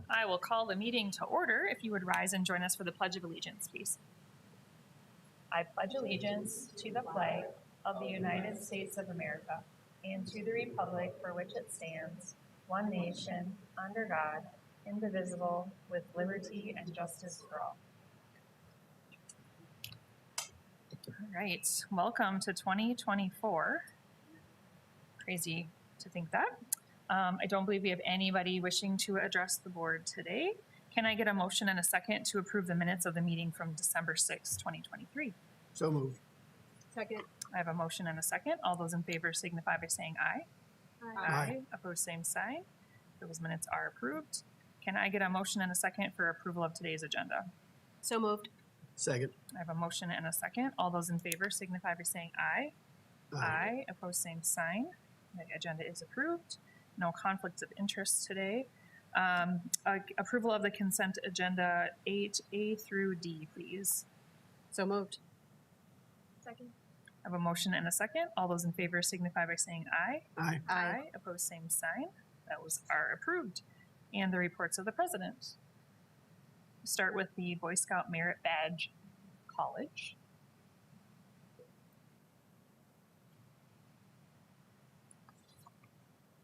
I will call the meeting to order. If you would rise and join us for the Pledge of Allegiance, please. I pledge allegiance to the flag of the United States of America and to the republic for which it stands, one nation, under God, indivisible, with liberty and justice for all. All right, welcome to 2024. Crazy to think that. I don't believe we have anybody wishing to address the board today. Can I get a motion and a second to approve the minutes of the meeting from December 6, 2023? So moved. Second. I have a motion and a second. All those in favor signify by saying aye. Aye. Opposed, same sign. Those minutes are approved. Can I get a motion and a second for approval of today's agenda? So moved. Second. I have a motion and a second. All those in favor signify by saying aye. Aye. Opposed, same sign. The agenda is approved. No conflicts of interest today. Approval of the consent agenda 8A through D, please. So moved. Second. I have a motion and a second. All those in favor signify by saying aye. Aye. Aye. Opposed, same sign. Those are approved. And the reports of the president. Start with the Boy Scout Merit Badge College.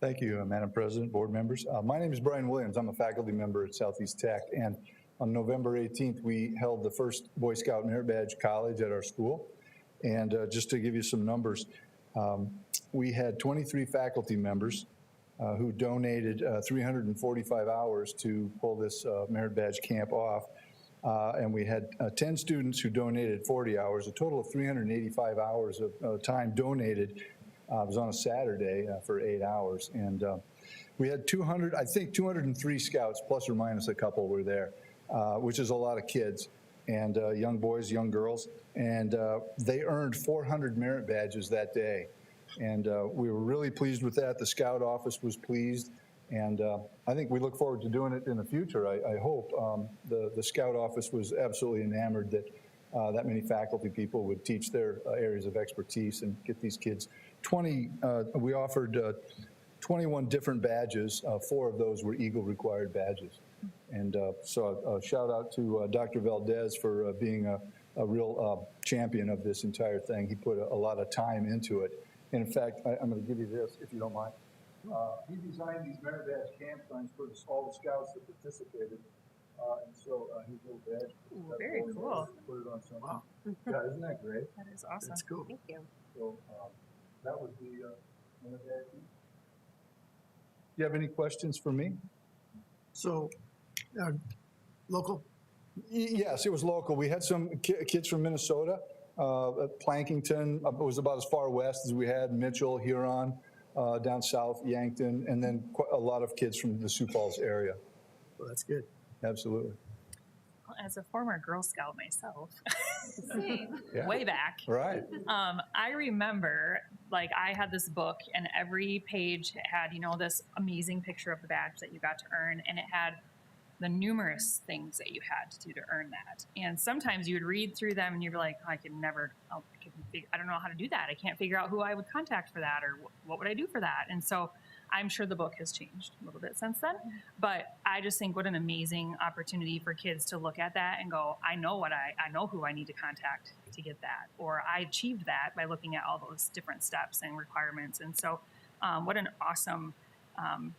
Thank you, Madam President, board members. My name is Brian Williams. I'm a faculty member at Southeast Tech, and on November 18th, we held the first Boy Scout Merit Badge College at our school. And just to give you some numbers, we had 23 faculty members who donated 345 hours to pull this Merit Badge camp off. And we had 10 students who donated 40 hours, a total of 385 hours of time donated. It was on a Saturday for 8 hours, and we had 203 scouts, plus or minus a couple were there, which is a lot of kids, and young boys, young girls, and they earned 400 merit badges that day, and we were really pleased with that. The scout office was pleased, and I think we look forward to doing it in the future. I hope. The scout office was absolutely enamored that that many faculty people would teach their areas of expertise and get these kids. We offered 21 different badges. 4 of those were Eagle required badges. And so a shout out to Dr. Valdez for being a real champion of this entire thing. He put a lot of time into it. And in fact, I'm going to give you this, if you don't mind. He designed these merit badge camp signs for all the scouts that participated. And so his little badge. Ooh, very cool. Put it on something. Wow. Yeah, isn't that great? That is awesome. That's cool. Thank you. So that was the merit badge. Do you have any questions for me? So, local? Yes, it was local. We had some kids from Minnesota. Plankington was about as far west as we had, Mitchell, Huron, down south, Yankton, and then a lot of kids from the Sioux Falls area. Well, that's good. Absolutely. As a former Girl Scout myself, Yeah. way back, Right. I remember, like, I had this book, and every page had, this amazing picture of the badge that you got to earn, and it had the numerous things that you had to do to earn that. And sometimes you would read through them, and you'd be like, I don't know how to do that. I can't figure out who I would contact for that, or what would I do for that. And so I'm sure the book has changed a little bit since then, but I just think what an amazing opportunity for kids to look at that and go, I know who I need to contact to get that, or I achieved that by looking at all those different steps and requirements. And so what an awesome,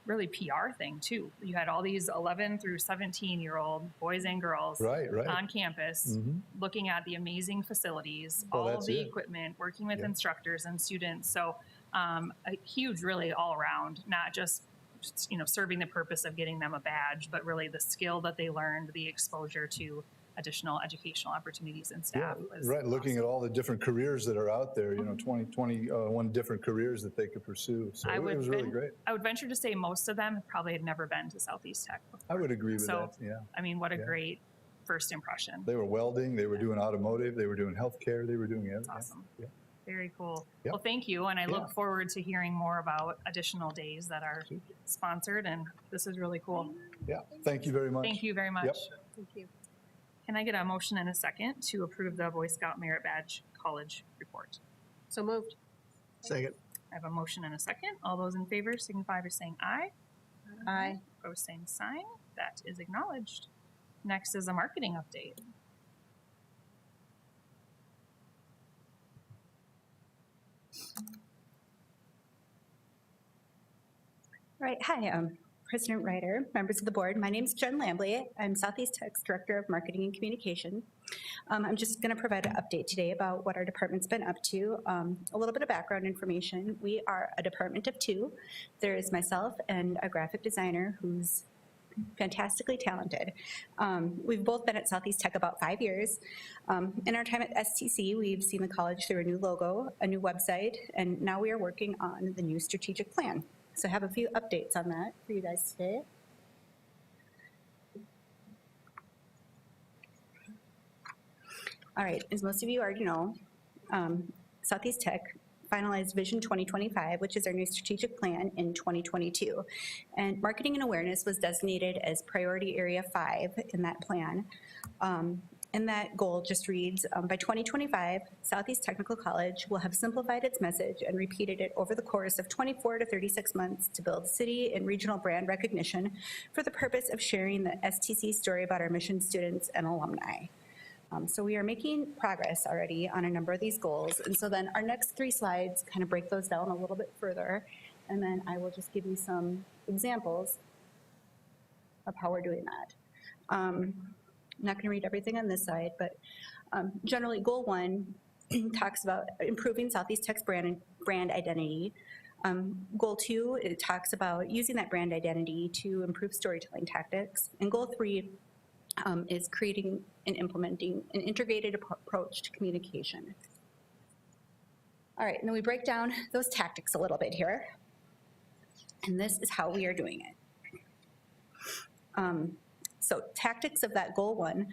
really PR thing too. You had all these 11 through 17-year-old boys and girls Right. on campus looking at the amazing facilities, all of the equipment, working with instructors and students. So a huge, really all around, not just serving the purpose of getting them a badge, but really the skill that they learned, the exposure to additional educational opportunities and staff. Yeah, right. Looking at all the different careers that are out there, 21 different careers that they could pursue. So it was really great. I would venture to say most of them probably had never been to Southeast Tech before. I would agree with that. Yeah. I mean, what a great first impression. They were welding. They were doing automotive. They were doing healthcare. They were doing everything. That's awesome. Yeah. Very cool. Yep. Well, thank you. And I look forward to hearing more about additional days that are sponsored. And this is really cool. Yeah. Thank you very much. Thank you very much. Yep. Thank you. Can I get a motion and a second to approve the Boy Scout Merit Badge College report? So moved. Second. I have a motion and a second. All those in favor signify by saying aye. Aye. Opposed, same sign. That is acknowledged. Next is a marketing update. Right. Hi, President Ryder, members of the board. My name is Jen Lambley. I'm Southeast Tech's Director of Marketing and Communication. I'm just going to provide an update today about what our department's been up to. A little bit of background information. We are a department of two. There is myself and a graphic designer who's fantastically talented. We've both been at Southeast Tech about 5 years. In our time at STC, we've seen the college through a new logo, a new website, and now we are working on the new strategic plan. So I have a few updates on that for you guys today. All right, as most of you already know, Southeast Tech finalized Vision 2025, which is our new strategic plan, in 2022. And marketing and awareness was designated as priority area 5 in that plan. And that goal just reads, by 2025, Southeast Technical College will have simplified its message and repeated it over the course of 24 to 36 months to build city and regional brand recognition for the purpose of sharing the STC story about our mission students and alumni. So we are making progress already on a number of these goals. And so then our next 3 slides kind of break those down a little bit further. And then I will just give you some examples of how we're doing that. I'm not going to read everything on this side, but generally goal 1 talks about improving Southeast Tech's brand identity. Goal 2, it talks about using that brand identity to improve storytelling tactics. And goal 3 is creating and implementing an integrated approach to communication. All right, and then we break down those tactics a little bit here. And this is how we are doing it. So tactics of that goal 1,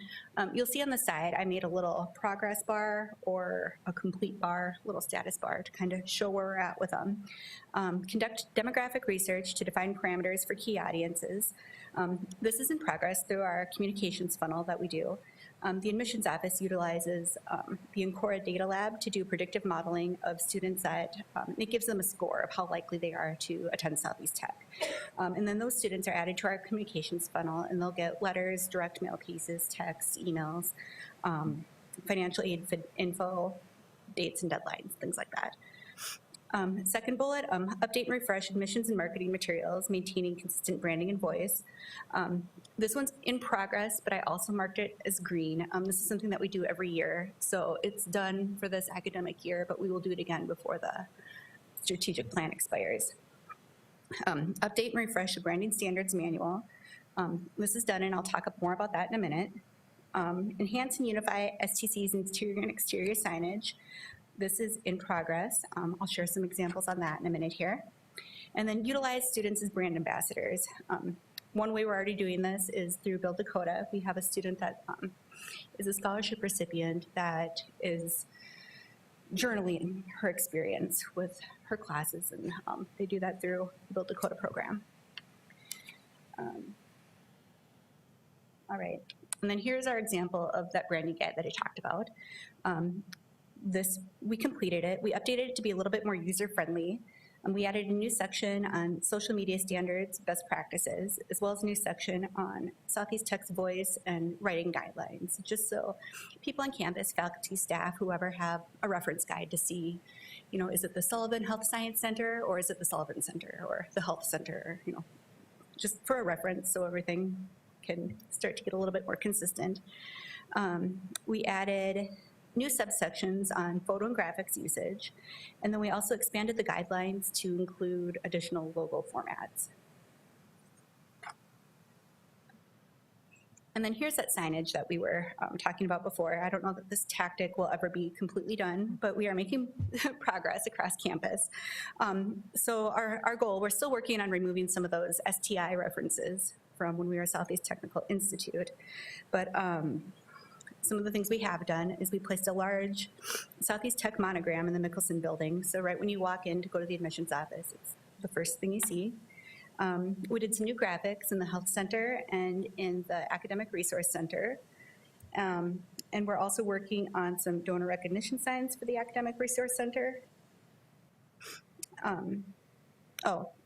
you'll see on the side, I made a little progress bar or a complete bar, little status bar to kind of show where we're at with them. Conduct demographic research to define parameters for key audiences. This is in progress through our communications funnel that we do. The admissions office utilizes the Encora Data Lab to do predictive modeling of students that, it gives them a score of how likely they are to attend Southeast Tech. And then those students are added to our communications funnel, and they'll get letters, direct mail pieces, texts, emails, financial aid info, dates and deadlines, things like that. Second bullet, update and refresh admissions and marketing materials, maintaining consistent branding and voice. This one's in progress, but I also marked it as green. This is something that we do every year. So it's done for this academic year, but we will do it again before the strategic plan expires. Update and refresh the branding standards manual. This is done, and I'll talk more about that in a minute. Enhance and unify STC's interior and exterior signage. This is in progress. I'll share some examples on that in a minute here. And then utilize students as brand ambassadors. One way we're already doing this is through Build Dakota. We have a student that is a scholarship recipient that is journaling her experience with her classes, and they do that through the Build Dakota program. All right, and then here's our example of that branding guide that I talked about. We completed it. We updated it to be a little bit more user-friendly. And we added a new section on social media standards, best practices, as well as a new section on Southeast Tech's voice and writing guidelines, just so people on campus, faculty, staff, whoever, have a reference guide to see, you know, is it the Sullivan Health Science Center, or is it the Sullivan Center, or the Health Center, you know, just for a reference so everything can start to get a little bit more consistent. We added new subsections on photo and graphics usage, and then we also expanded the guidelines to include additional logo formats. And then here's that signage that we were talking about before. I don't know that this tactic will ever be completely done, but we are making progress across campus. So our goal, we're still working on removing some of those STI references from when we were Southeast Technical Institute, but some of the things we have done is we placed a large Southeast Tech monogram in the Mickelson building. So right when you walk in to go to the admissions office, it's the first thing you see. We did some new graphics in the Health Center and in the Academic Resource Center. And we're also working on some donor recognition signs for the Academic Resource Center.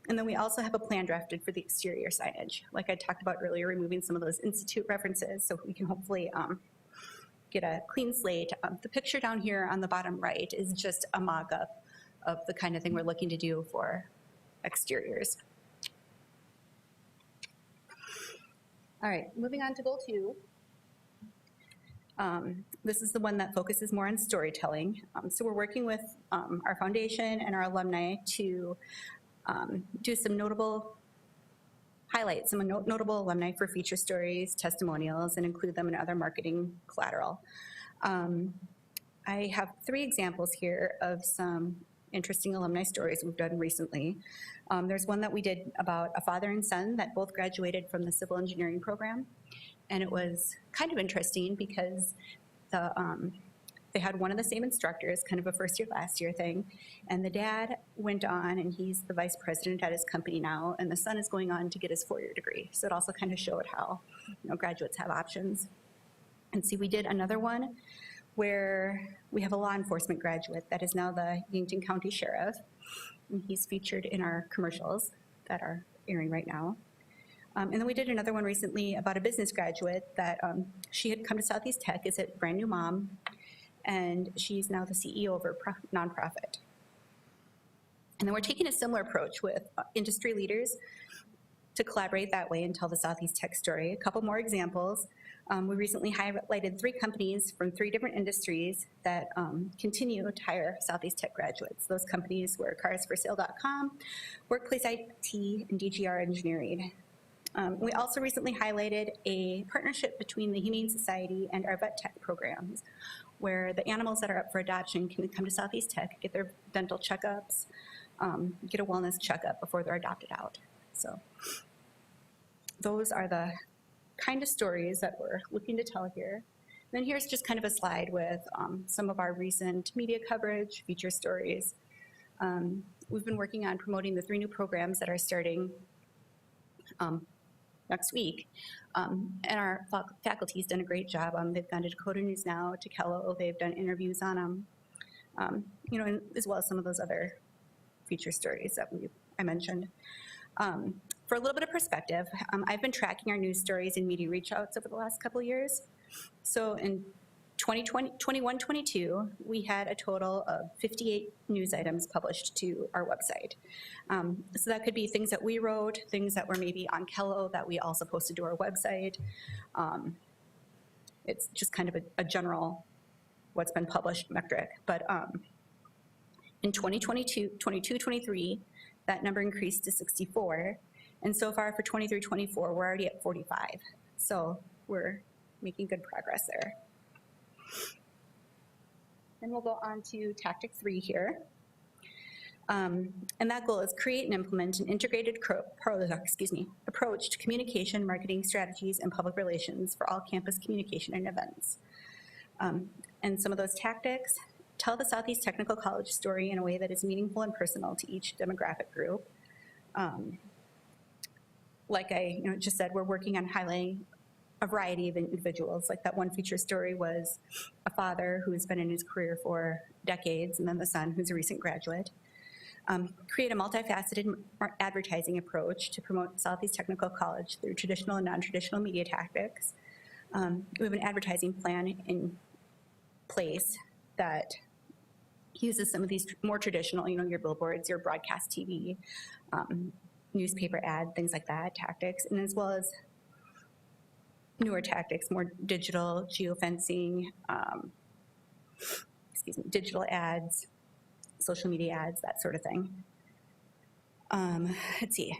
And then we also have a plan drafted for the exterior signage. Like I talked about earlier, removing some of those institute references so we can hopefully get a clean slate. The picture down here on the bottom right is just a mock-up of the kind of thing we're looking to do for exteriors. All right, moving on to goal 2. This is the one that focuses more on storytelling. So we're working with our foundation and our alumni to do some notable highlights, some notable alumni for feature stories, testimonials, and include them in other marketing collateral. I have 3 examples here of some interesting alumni stories we've done recently. There's one that we did about a father and son that both graduated from the civil engineering program. And it was kind of interesting because they had one of the same instructors, kind of a first year, last year thing. And the dad went on, and he's the vice president at his company now, and the son is going on to get his 4-year degree. So it also kind of showed how, graduates have options. And see, we did another one where we have a law enforcement graduate that is now the Yankton County Sheriff. And he's featured in our commercials that are airing right now. And then we did another one recently about a business graduate that she had come to Southeast Tech, is a brand new mom, and she's now the CEO of her nonprofit. And then we're taking a similar approach with industry leaders to collaborate that way and tell the Southeast Tech story. A couple more examples. We recently highlighted 3 companies from 3 different industries that continue to hire Southeast Tech graduates. Those companies were carsforsale.com, Workplace IT, and DGR Engineering. We also recently highlighted a partnership between the Humane Society and our vet tech programs, where the animals that are up for adoption can come to Southeast Tech, get their dental checkups, get a wellness checkup before they're adopted out. So those are the kind of stories that we're looking to tell here. And then here's just kind of a slide with some of our recent media coverage, feature stories. We've been working on promoting the 3 new programs that are starting next week. And our faculty's done a great job. They've gone to Dakota News Now, to Kello. They've done interviews on them, and as well as some of those other feature stories that I mentioned. For a little bit of perspective, I've been tracking our news stories and media reach outs over the last couple of years. So in 21-22, we had a total of 58 news items published to our website. So that could be things that we wrote, things that were maybe on Kello that we also posted to our website. It's just kind of a general what's been published metric. But in 2022-23, that number increased to 64. And so far for 23-24, we're already at 45. So we're making good progress there. Then we'll go on to tactic 3 here. And that goal is create and implement an integrated approach to communication, marketing strategies, and public relations for all campus communication and events. And some of those tactics: tell the Southeast Technical College story in a way that is meaningful and personal to each demographic group. Like I just said, we're working on highlighting a variety of individuals. Like that one feature story was a father who's been in his career for decades, and then the son who's a recent graduate. Create a multifaceted advertising approach to promote Southeast Technical College through traditional and non-traditional media tactics. We have an advertising plan in place that uses some of these more traditional, your billboards, your broadcast TV, newspaper ad, things like that, tactics, and as well as newer tactics, more digital, geofencing, digital ads, social media ads, that sort of thing. Let's see.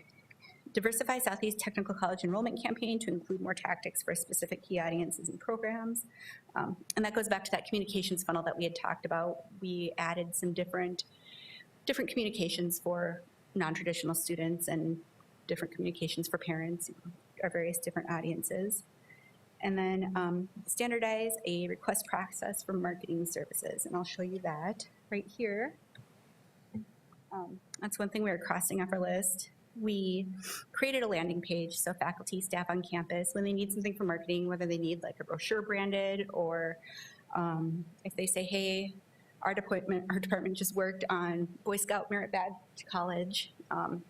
Diversify Southeast Technical College enrollment campaign to include more tactics for specific key audiences and programs. And that goes back to that communications funnel that we had talked about. We added some different communications for non-traditional students and different communications for parents, our various different audiences. And then standardize a request process for marketing services. And I'll show you that right here. That's one thing we were crossing off our list. We created a landing page so faculty, staff on campus, when they need something for marketing, whether they need like a brochure branded or if they say, hey, Our department just worked on Boy Scout Merit Badge College,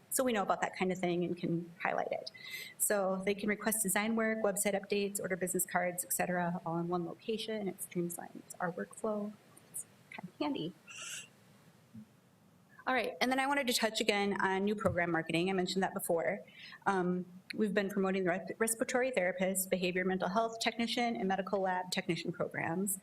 so we know about that kind of thing and can highlight it. So they can request design work, website updates, order business cards, et cetera, all in one location. It streamlines our workflow. It's kind of handy. All right, and then I wanted to touch again on new program marketing. I mentioned that before. We've been promoting the respiratory therapist, behavior mental health technician, and medical lab technician programs.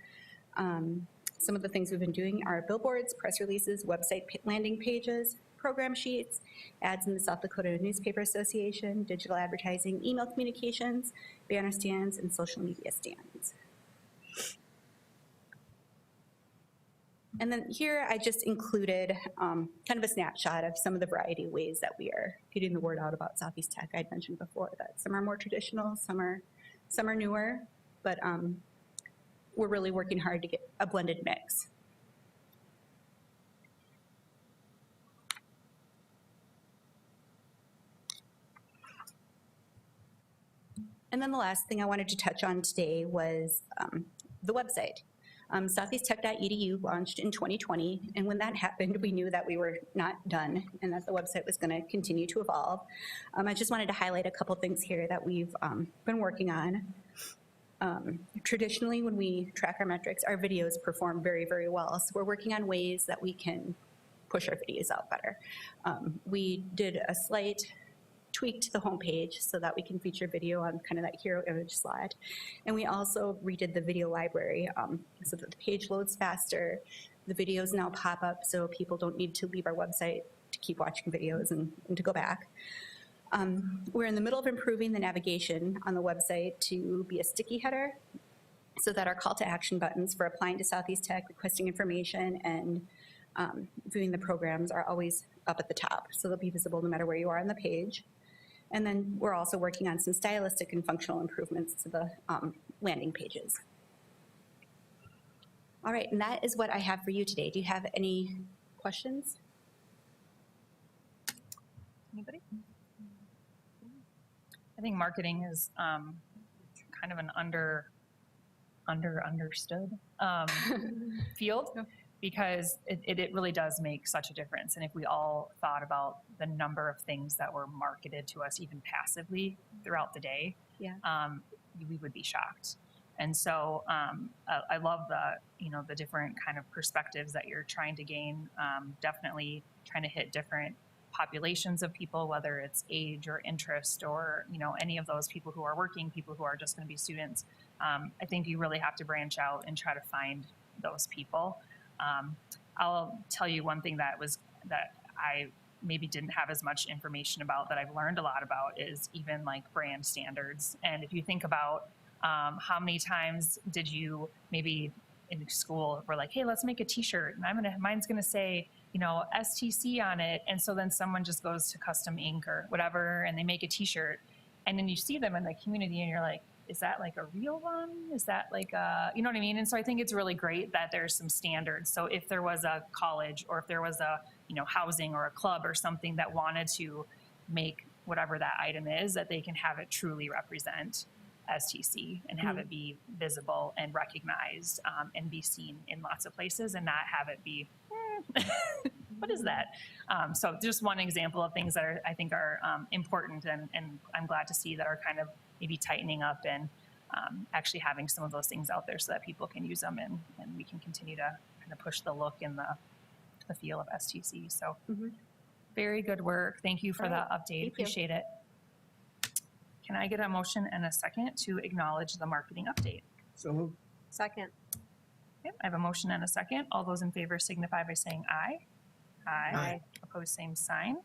Some of the things we've been doing are billboards, press releases, website landing pages, program sheets, ads in the South Dakota Newspaper Association, digital advertising, email communications, banner stands, and social media stands. And then here I just included kind of a snapshot of some of the variety of ways that we are getting the word out about Southeast Tech. I'd mentioned before that some are more traditional, some are newer, but we're really working hard to get a blended mix. And then the last thing I wanted to touch on today was the website. SoutheastTech.edu launched in 2020, and when that happened, we knew that we were not done and that the website was going to continue to evolve. I just wanted to highlight a couple things here that we've been working on. Traditionally, when we track our metrics, our videos perform very, very well. So we're working on ways that we can push our videos out better. We did a slight tweak to the homepage so that we can feature video on kind of that hero image slide. And we also redid the video library so that the page loads faster. The videos now pop up so people don't need to leave our website to keep watching videos and to go back. We're in the middle of improving the navigation on the website to be a sticky header so that our call to action buttons for applying to Southeast Tech, requesting information, and viewing the programs are always up at the top. So they'll be visible no matter where you are on the page. And then we're also working on some stylistic and functional improvements to the landing pages. All right, and that is what I have for you today. Do you have any questions? Anybody? I think marketing is kind of an understood field because it really does make such a difference. And if we all thought about the number of things that were marketed to us even passively throughout the day, we would be shocked. And so I love the different kind of perspectives that you're trying to gain, definitely trying to hit different populations of people, whether it's age or interest or, any of those people who are working, people who are just going to be students. I think you really have to branch out and try to find those people. I'll tell you one thing that I maybe didn't have as much information about that I've learned a lot about is even like brand standards. And if you think about how many times did you maybe in school were like, hey, let's make a t-shirt and mine's going to say, STC on it. And so then someone just goes to custom ink or whatever, and they make a t-shirt and then you see them in the community and you're like, is that like a real one? Is that like you know what I mean? And so I think it's really great that there's some standards. So if there was a college or if there was a, housing or a club or something that wanted to make whatever that item is, that they can have it truly represent STC and have it be visible and recognized and be seen in lots of places and not have it be, what is that? So just one example of things that I think are important and I'm glad to see that are kind of maybe tightening up and actually having some of those things out there so that people can use them and we can continue to kind of push the look and the feel of STC. So very good work. Thank you for the update. Appreciate it. Can I get a motion and a second to acknowledge the marketing update? So moved. Second. Okay, I have a motion and a second. All those in favor signify by saying aye. Aye. Opposed, same sign.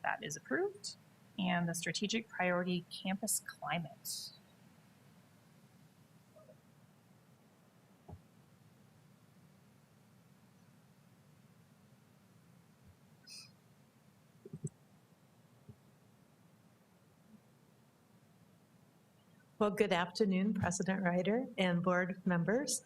That is approved. And the strategic priority campus climate. Well, good afternoon, President Ryder and board members.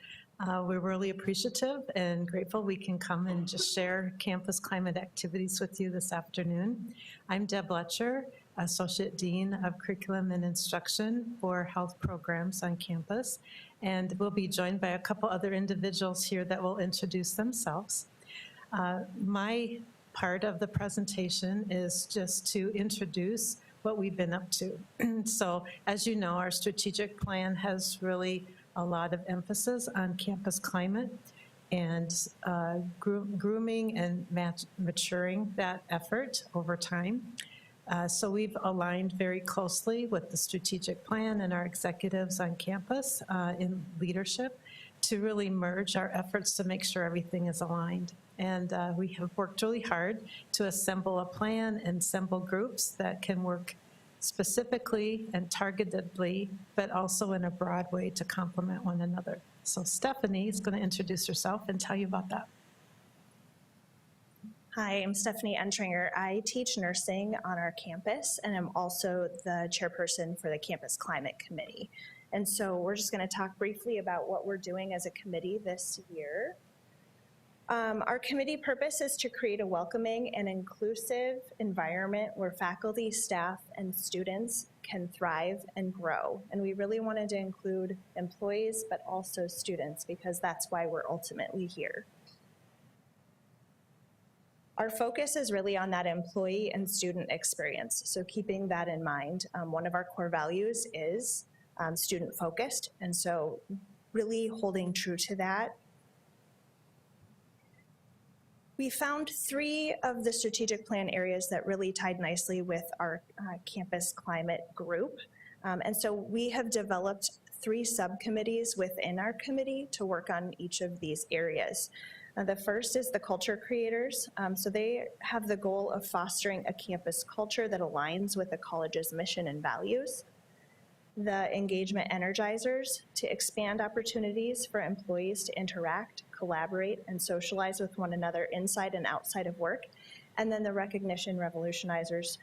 We're really appreciative and grateful we can come and just share campus climate activities with you this afternoon. I'm Deb Letcher, Associate Dean of Curriculum and Instruction for Health Programs on campus. And we'll be joined by a couple other individuals here that will introduce themselves. My part of the presentation is just to introduce what we've been up to. So as you know, our strategic plan has really a lot of emphasis on campus climate and grooming and maturing that effort over time. So we've aligned very closely with the strategic plan and our executives on campus in leadership to really merge our efforts to make sure everything is aligned. And we have worked really hard to assemble a plan and assemble groups that can work specifically and targetedly, but also in a broad way to complement one another. So Stephanie is going to introduce herself and tell you about that. Hi, I'm Stephanie Entringer. I teach nursing on our campus, and I'm also the chairperson for the Campus Climate Committee. And so we're just going to talk briefly about what we're doing as a committee this year. Our committee purpose is to create a welcoming and inclusive environment where faculty, staff, and students can thrive and grow. And we really wanted to include employees, but also students, because that's why we're ultimately here. Our focus is really on that employee and student experience. So keeping that in mind, one of our core values is student focused. And so really holding true to that. We found 3 of the strategic plan areas that really tied nicely with our campus climate group. And so we have developed 3 subcommittees within our committee to work on each of these areas. The first is the culture creators. So they have the goal of fostering a campus culture that aligns with the college's mission and values. The engagement energizers, to expand opportunities for employees to interact, collaborate, and socialize with one another inside and outside of work. And then the recognition revolutionizers,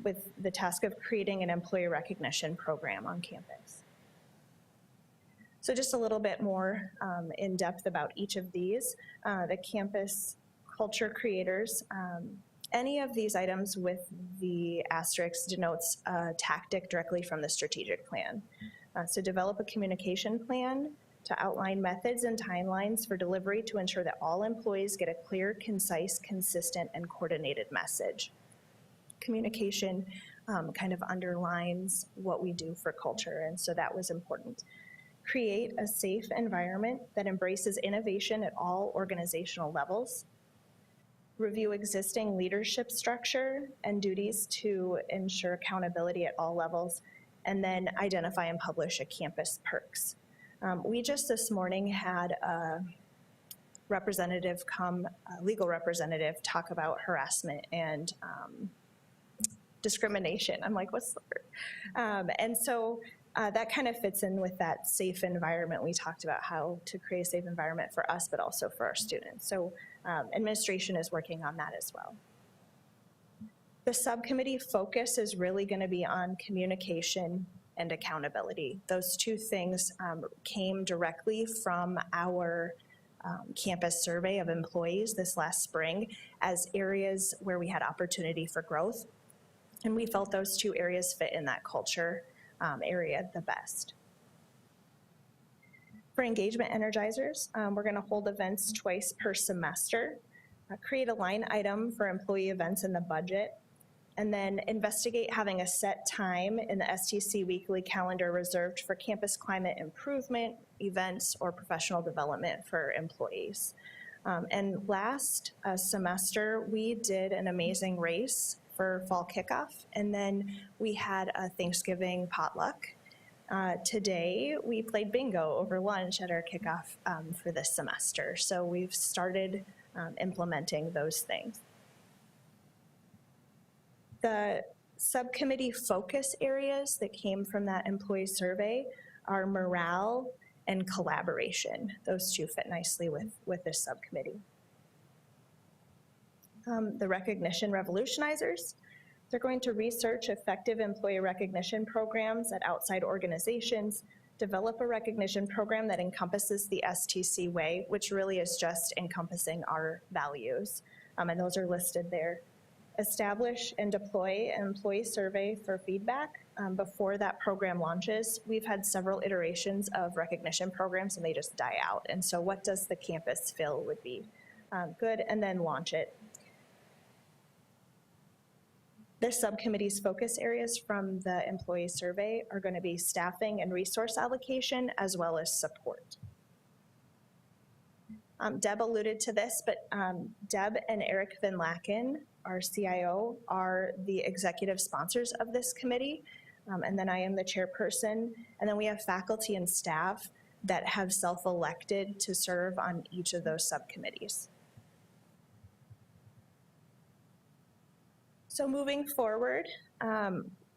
with the task of creating an employee recognition program on campus. So just a little bit more in depth about each of these. The campus culture creators, any of these items with the asterisk denotes a tactic directly from the strategic plan. So develop a communication plan to outline methods and timelines for delivery to ensure that all employees get a clear, concise, consistent, and coordinated message. Communication kind of underlines what we do for culture, and so that was important. Create a safe environment that embraces innovation at all organizational levels. Review existing leadership structure and duties to ensure accountability at all levels, and then identify and publish a campus perks. We just this morning had a representative come, a legal representative, talk about harassment and discrimination. I'm like, what's the word? And so that kind of fits in with that safe environment. We talked about how to create a safe environment for us, but also for our students. So administration is working on that as well. The subcommittee focus is really going to be on communication and accountability. Those 2 things came directly from our campus survey of employees this last spring as areas where we had opportunity for growth. And we felt those 2 areas fit in that culture area the best. For engagement energizers, we're going to hold events twice per semester, create a line item for employee events in the budget, and then investigate having a set time in the STC weekly calendar reserved for campus climate improvement, events, or professional development for employees. And last semester, we did an amazing race for fall kickoff, and then we had a Thanksgiving potluck. Today, we played bingo over lunch at our kickoff for this semester. So we've started implementing those things. The subcommittee focus areas that came from that employee survey are morale and collaboration. Those 2 fit nicely with this subcommittee. The recognition revolutionizers, they're going to research effective employee recognition programs at outside organizations, develop a recognition program that encompasses the STC way, which really is just encompassing our values, and those are listed there. establish and deploy an employee survey for feedback before that program launches. We've had several iterations of recognition programs and they just die out. And so what does the campus feel would be good, and then launch it. The subcommittee's focus areas from the employee survey are going to be staffing and resource allocation, as well as support. Deb alluded to this, but Deb and Eric Van Laken, our CIO, are the executive sponsors of this committee. And then I am the chairperson. And then we have faculty and staff that have self-elected to serve on each of those subcommittees. So moving forward,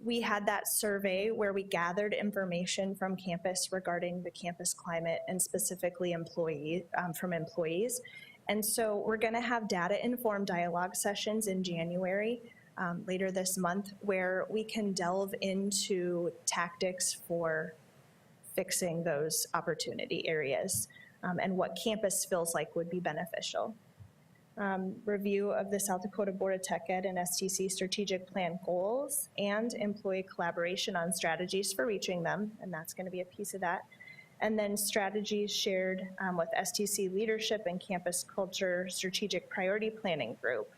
we had that survey where we gathered information from campus regarding the campus climate and specifically from employees. And so we're going to have data-informed dialogue sessions in January, later this month, where we can delve into tactics for fixing those opportunity areas and what campus feels like would be beneficial. Review of the South Dakota Board of Tech Ed and STC strategic plan goals and employee collaboration on strategies for reaching them, and that's going to be a piece of that. And then strategies shared with STC leadership and campus culture strategic priority planning group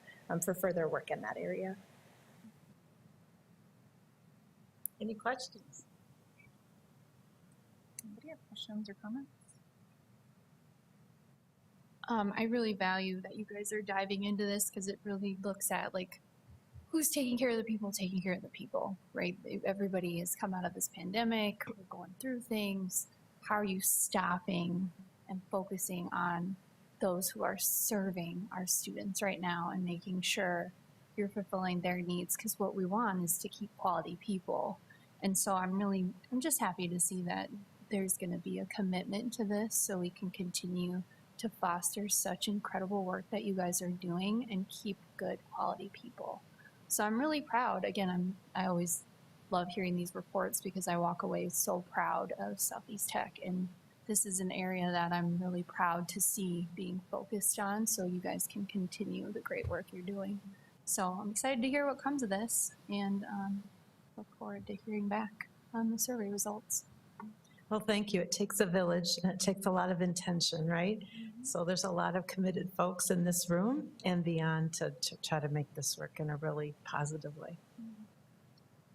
for further work in that area. Any questions? Anybody have questions or comments? I really value that you guys are diving into this because it really looks at like who's taking care of the people, right? Everybody has come out of this pandemic, we're going through things. How are you stopping and focusing on those who are serving our students right now and making sure you're fulfilling their needs? Because what we want is to keep quality people. And so I'm just happy to see that there's going to be a commitment to this so we can continue to foster such incredible work that you guys are doing and keep good quality people. So I'm really proud. Again, I always love hearing these reports because I walk away so proud of Southeast Tech, and this is an area that I'm really proud to see being focused on so you guys can continue the great work you're doing. So I'm excited to hear what comes of this and look forward to hearing back on the survey results. Well, thank you. It takes a village and it takes a lot of intention, right? So there's a lot of committed folks in this room and beyond to try to make this work in a really positive way.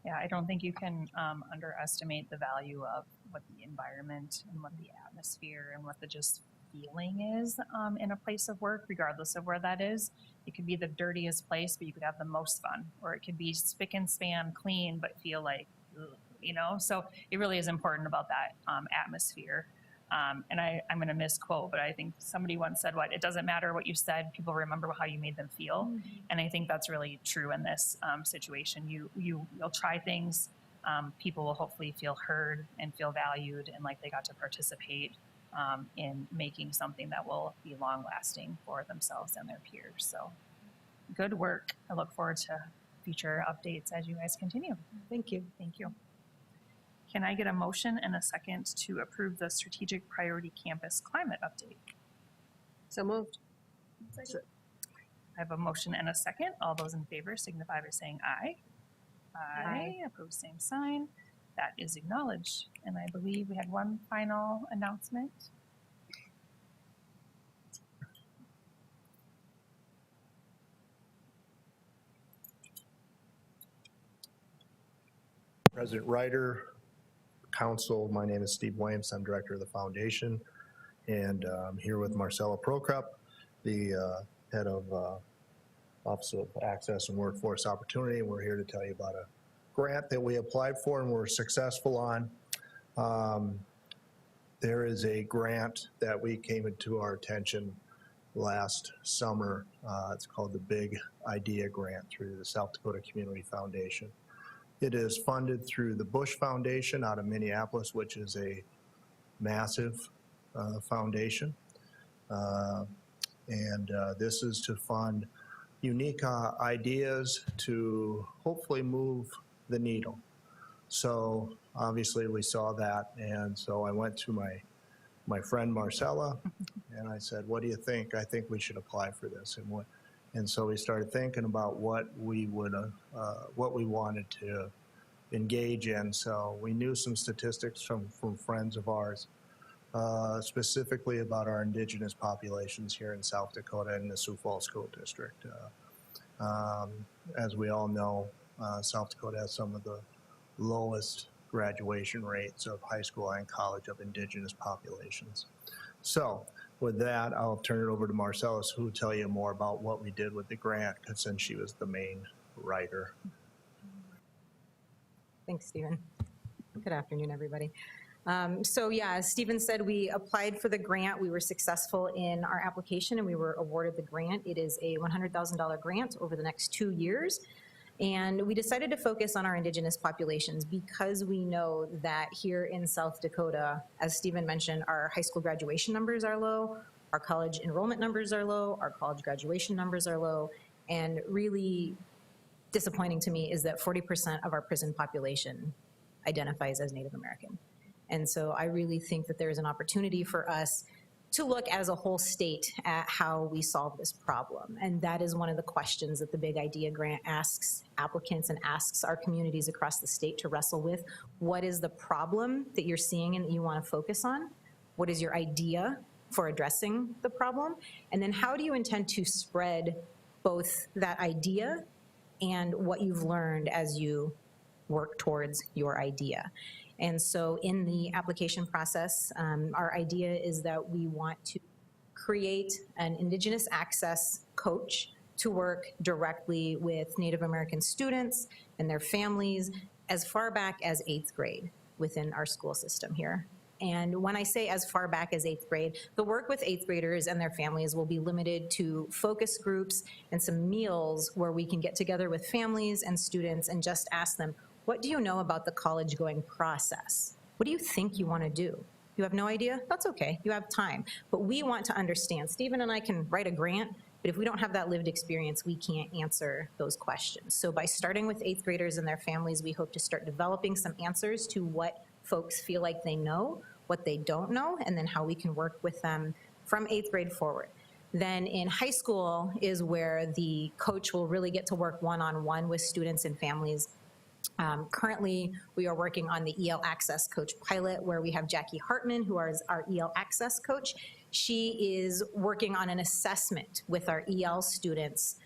Yeah, I don't think you can underestimate the value of what the environment and what the atmosphere and what the just feeling is in a place of work, regardless of where that is. It could be the dirtiest place, but you could have the most fun, or it could be spick and span clean, but feel like, ugh, you know? So it really is important about that atmosphere. And I'm going to misquote, but I think somebody once said, it doesn't matter what you said, people remember how you made them feel. Mm-hmm. And I think that's really true in this situation. You'll try things, people will hopefully feel heard and feel valued and like they got to participate in making something that will be long lasting for themselves and their peers. So good work. I look forward to future updates as you guys continue. Thank you. Thank you. Can I get a motion and a second to approve the strategic priority campus climate update? So moved. I have a motion and a second. All those in favor signify by saying aye. Aye. Opposed, same sign. That is acknowledged. And I believe we had one final announcement. President Ryder, Council, my name is Steve Williams. I'm Director of the Foundation, and I'm here with Marcella Prokop, the Head of Office of Access and Workforce Opportunity, and we're here to tell you about a grant that we applied for and were successful on. There is a grant that we came into our attention last summer. It's called the Big Idea Grant through the South Dakota Community Foundation. It is funded through the Bush Foundation out of Minneapolis, which is a massive foundation. This is to fund unique ideas to hopefully move the needle. So obviously we saw that, and so I went to my friend Marcella and I said, what do you think? I think we should apply for this. And And so we started thinking about what we wanted to engage in. So we knew some statistics from friends of ours, specifically about our indigenous populations here in South Dakota in the Sioux Fall School District. As we all know, South Dakota has some of the lowest graduation rates of high school and college of indigenous populations. So with that, I'll turn it over to Marcellus, who will tell you more about what we did with the grant, since she was the main writer. Thanks, Stephen. Good afternoon, everybody. So yeah, as Stephen said, we applied for the grant. We were successful in our application and we were awarded the grant. It is a $100,000 grant over the next 2 years. And we decided to focus on our indigenous populations because we know that here in South Dakota, as Stephen mentioned, our high school graduation numbers are low, our college enrollment numbers are low, our college graduation numbers are low, and really disappointing to me is that 40% of our prison population identifies as Native American. And so I really think that there is an opportunity for us to look as a whole state at how we solve this problem. And that is one of the questions that the Big Idea Grant asks applicants and asks our communities across the state to wrestle with. What is the problem that you're seeing and that you want to focus on? What is your idea for addressing the problem? And then how do you intend to spread both that idea and what you've learned as you work towards your idea? And so in the application process, our idea is that we want to create an Indigenous access coach to work directly with Native American students and their families as far back as 8th grade within our school system here. And when I say as far back as 8th grade, the work with 8th graders and their families will be limited to focus groups and some meals where we can get together with families and students and just ask them, what do you know about the college going process? What do you think you want to do? You have no idea? That's okay, you have time. But we want to understand. Stephen and I can write a grant, but if we don't have that lived experience, we can't answer those questions. So by starting with 8th graders and their families, we hope to start developing some answers to what folks feel like they know, what they don't know, and then how we can work with them from 8th grade forward. Then in high school is where the coach will really get to work one-on-one with students and families. Currently, we are working on the EL Access Coach pilot where we have Jackie Hartman, who is our EL Access Coach. She is working on an assessment with our EL students,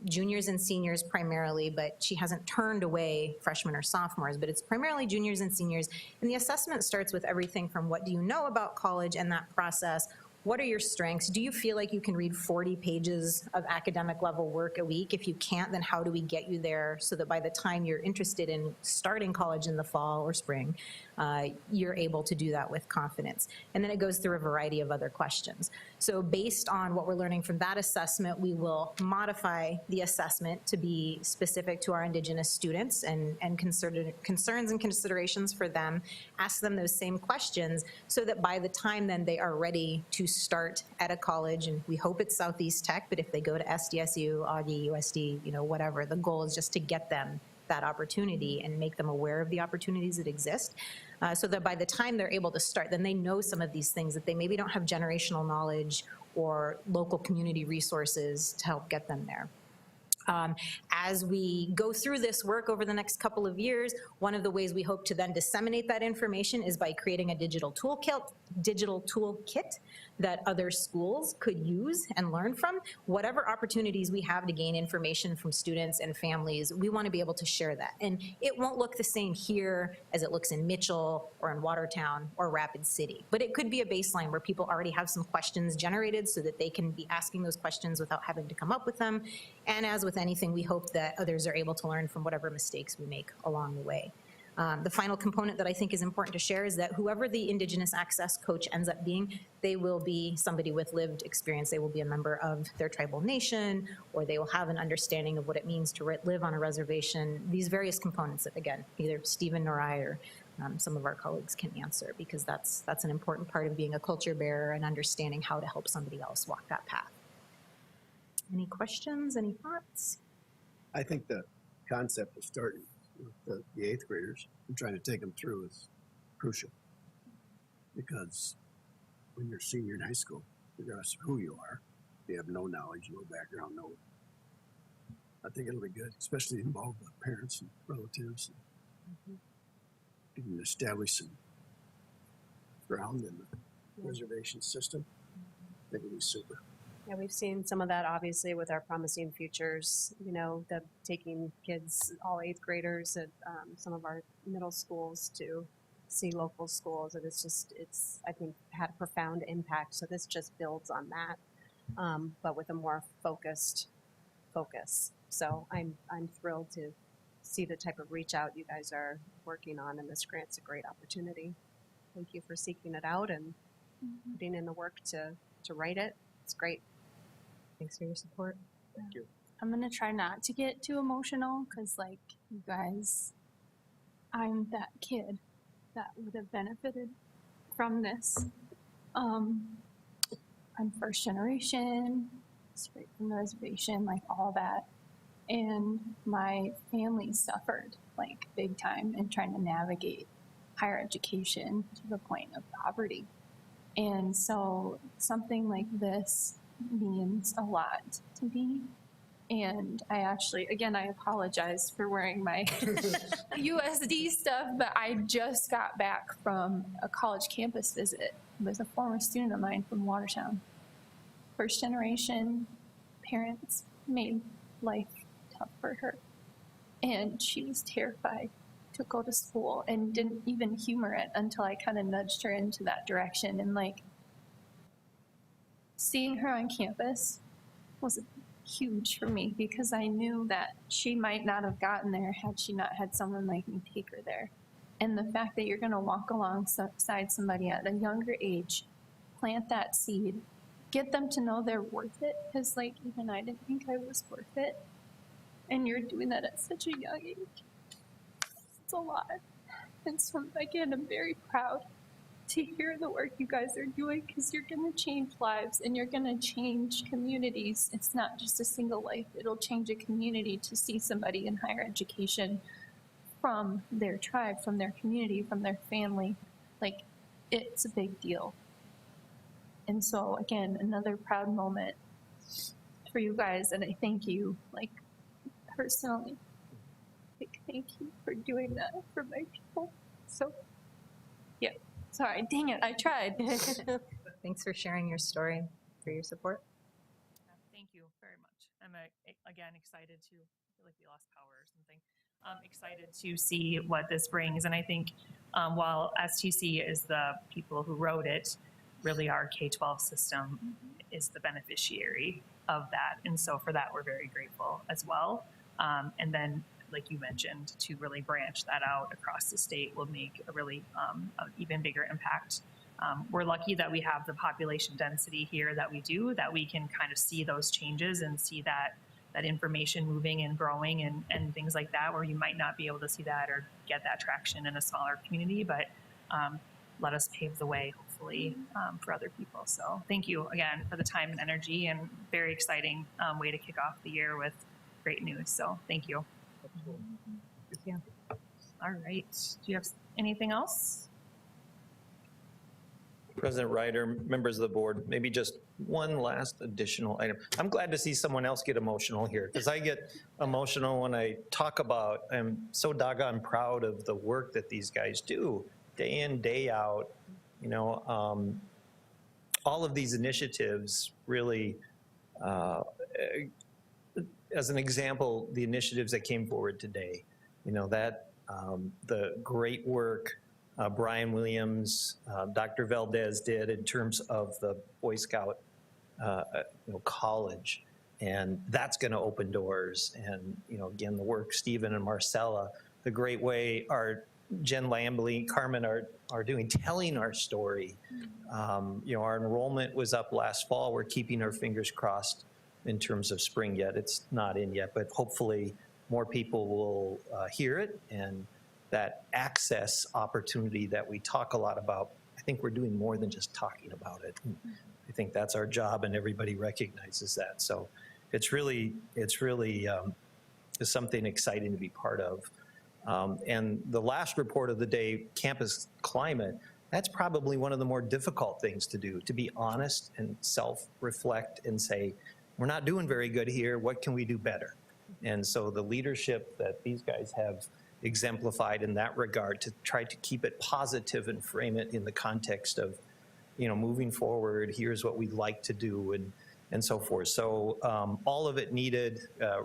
juniors and seniors primarily, but she hasn't turned away freshmen or sophomores, but it's primarily juniors and seniors. And the assessment starts with everything from what do you know about college and that process. What are your strengths? Do you feel like you can read 40 pages of academic level work a week? If you can't, then how do we get you there so that by the time you're interested in starting college in the fall or spring, you're able to do that with confidence? And then it goes through a variety of other questions. So based on what we're learning from that assessment, we will modify the assessment to be specific to our Indigenous students and concerns and considerations for them, ask them those same questions so that by the time then they are ready to start at a college, and we hope it's Southeast Tech, but if they go to SDSU, Augie, USD, whatever, the goal is just to get them that opportunity and make them aware of the opportunities that exist, so that by the time they're able to start, then they know some of these things that they maybe don't have generational knowledge or local community resources to help get them there. As we go through this work over the next couple of years, one of the ways we hope to then disseminate that information is by creating a digital toolkit that other schools could use and learn from. Whatever opportunities we have to gain information from students and families, we want to be able to share that. And it won't look the same here as it looks in Mitchell or in Watertown or Rapid City. But it could be a baseline where people already have some questions generated so that they can be asking those questions without having to come up with them. And as with anything, we hope that others are able to learn from whatever mistakes we make along the way. The final component that I think is important to share is that whoever the Indigenous Access Coach ends up being, they will be somebody with lived experience. They will be a member of their tribal nation, or they will have an understanding of what it means to live on a reservation. These various components that, again, either Stephen nor I or some of our colleagues can answer, because that's an important part of being a culture bearer and understanding how to help somebody else walk that path. Any questions, any thoughts? I think the concept of starting with the 8th graders and trying to take them through is crucial, because when you're a senior in high school, regardless of who you are, you have no knowledge, no background, no I think it'll be good, especially involve the parents and relatives. And you can establish some ground in the reservation system. I think it'll be super. Yeah, we've seen some of that obviously with our Promising Futures, you know, the taking kids, all 8th graders at some of our middle schools to see local schools. And it's, I think, had a profound impact. So this just builds on that, but with a more focus. So I'm thrilled to see the type of reach out you guys are working on, and this grant's a great opportunity. Thank you for seeking it out and putting in the work to write it. It's great. Thanks for your support. Thank you. I'm gonna try not to get too emotional because, like, you guys, I'm that kid that would have benefited from this. I'm first generation, straight from the reservation, like all that. And my family suffered like big time in trying to navigate higher education to the point of poverty. And so something like this means a lot to me. And I actually, again, I apologize for wearing my USD stuff, but I just got back from a college campus visit with a former student of mine from Watertown. First generation parents made life tough for her. And she was terrified to go to school and didn't even humor it until I kind of nudged her into that direction. And like, seeing her on campus was huge for me because I knew that she might not have gotten there had she not had someone like me take her there. And the fact that you're going to walk alongside somebody at a younger age, plant that seed, get them to know they're worth it, because like even I didn't think I was worth it. And you're doing that at such a young age. It's a lot. And so again, I'm very proud to hear the work you guys are doing, because you're going to change lives and you're going to change communities. It's not just a single life. It'll change a community to see somebody in higher education from their tribe, from their community, from their family. Like, it's a big deal. And so again, another proud moment for you guys. And I thank you, like, personally. Like, thank you for doing that for my people. So, yeah. Sorry, dang it, I tried. Thanks for sharing your story, for your support. Thank you very much. I'm again excited to, I feel like we lost power or something. Excited to see what this brings. And I think while STC is the people who wrote it, really our K-12 system is the beneficiary of that. And so for that, we're very grateful as well. And then, like you mentioned, to really branch that out across the state will make a really an even bigger impact. We're lucky that we have the population density here that we do, that we can kind of see those changes and see that information moving and growing and things like that, where you might not be able to see that or get that traction in a smaller community, but let us pave the way, hopefully, for other people. So thank you again for the time and energy, and very exciting way to kick off the year with great news. So thank you. Thank you. All right. Do you have anything else? President Ryder, members of the board, maybe just one last additional item. I'm glad to see someone else get emotional here, because I get emotional when I talk about, I'm so doggone proud of the work that these guys do day in, day out. You know, all of these initiatives really, as an example, the initiatives that came forward today, you know, that the great work Brian Williams, Dr. Valdez did in terms of the Boy Scout college, and that's going to open doors. And, you know, again, the work Stephen and Marcella, the great way our Jen Lambley, Carmen are doing, telling our story. You know, our enrollment was up last fall. We're keeping our fingers crossed in terms of spring yet. It's not in yet, but hopefully more people will hear it, and that access opportunity that we talk a lot about, I think we're doing more than just talking about it. I think that's our job, and everybody recognizes that. So it's really something exciting to be part of. And the last report of the day, campus climate, that's probably one of the more difficult things to do, to be honest and self-reflect and say, we're not doing very good here, what can we do better? And so the leadership that these guys have exemplified in that regard to try to keep it positive and frame it in the context of, moving forward, here's what we'd like to do and so forth. So all of it needed,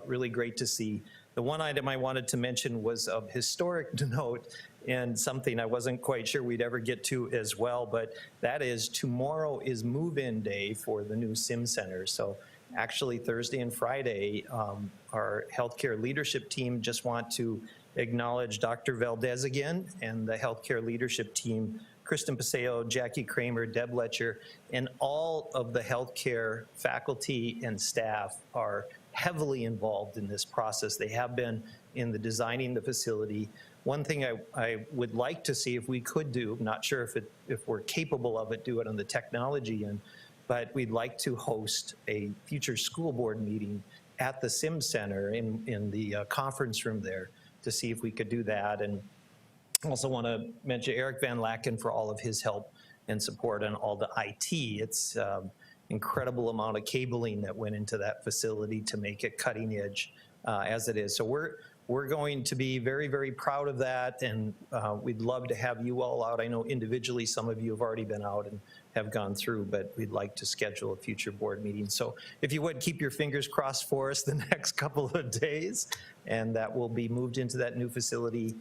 really great to see. The one item I wanted to mention was of historic note and something I wasn't quite sure we'd ever get to as well, but that is tomorrow is move-in day for the new Sim Center. So actually Thursday and Friday, our healthcare leadership team just want to acknowledge Dr. Valdez again and the healthcare leadership team, Kristen Paseo, Jackie Kramer, Deb Letcher, and all of the healthcare faculty and staff are heavily involved in this process. They have been in the designing the facility. One thing I would like to see if we could do, I'm not sure if we're capable of it, do it on the technology end, but we'd like to host a future school board meeting at the Sim Center in the conference room there to see if we could do that. And also want to mention Eric Van Laken for all of his help and support on all the IT. It's incredible amount of cabling that went into that facility to make it cutting edge as it is. So we're going to be very, very proud of that, and we'd love to have you all out. I know individually some of you have already been out and have gone through, but we'd like to schedule a future board meeting. So if you would, keep your fingers crossed for us the next couple of days, and that will be moved into that new facility.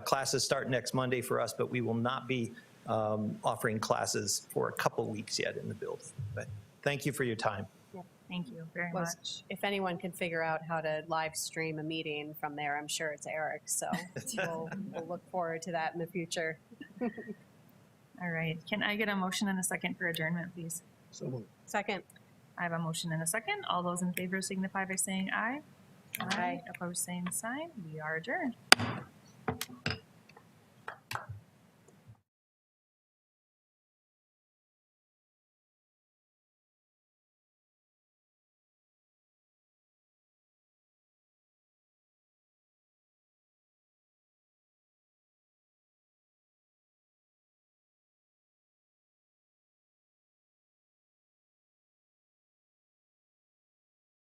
Classes start next Monday for us, but we will not be offering classes for a couple weeks yet in the building. But thank you for your time. Thank you very Was- much. If anyone can figure out how to live stream a meeting from there, I'm sure it's Eric. So we'll look forward to that in the future. All right. Can I get a motion and a second for adjournment, please? So moved. Second. I have a motion and a second. All those in favor signify by saying aye. Aye. Opposed, same sign. We are adjourned.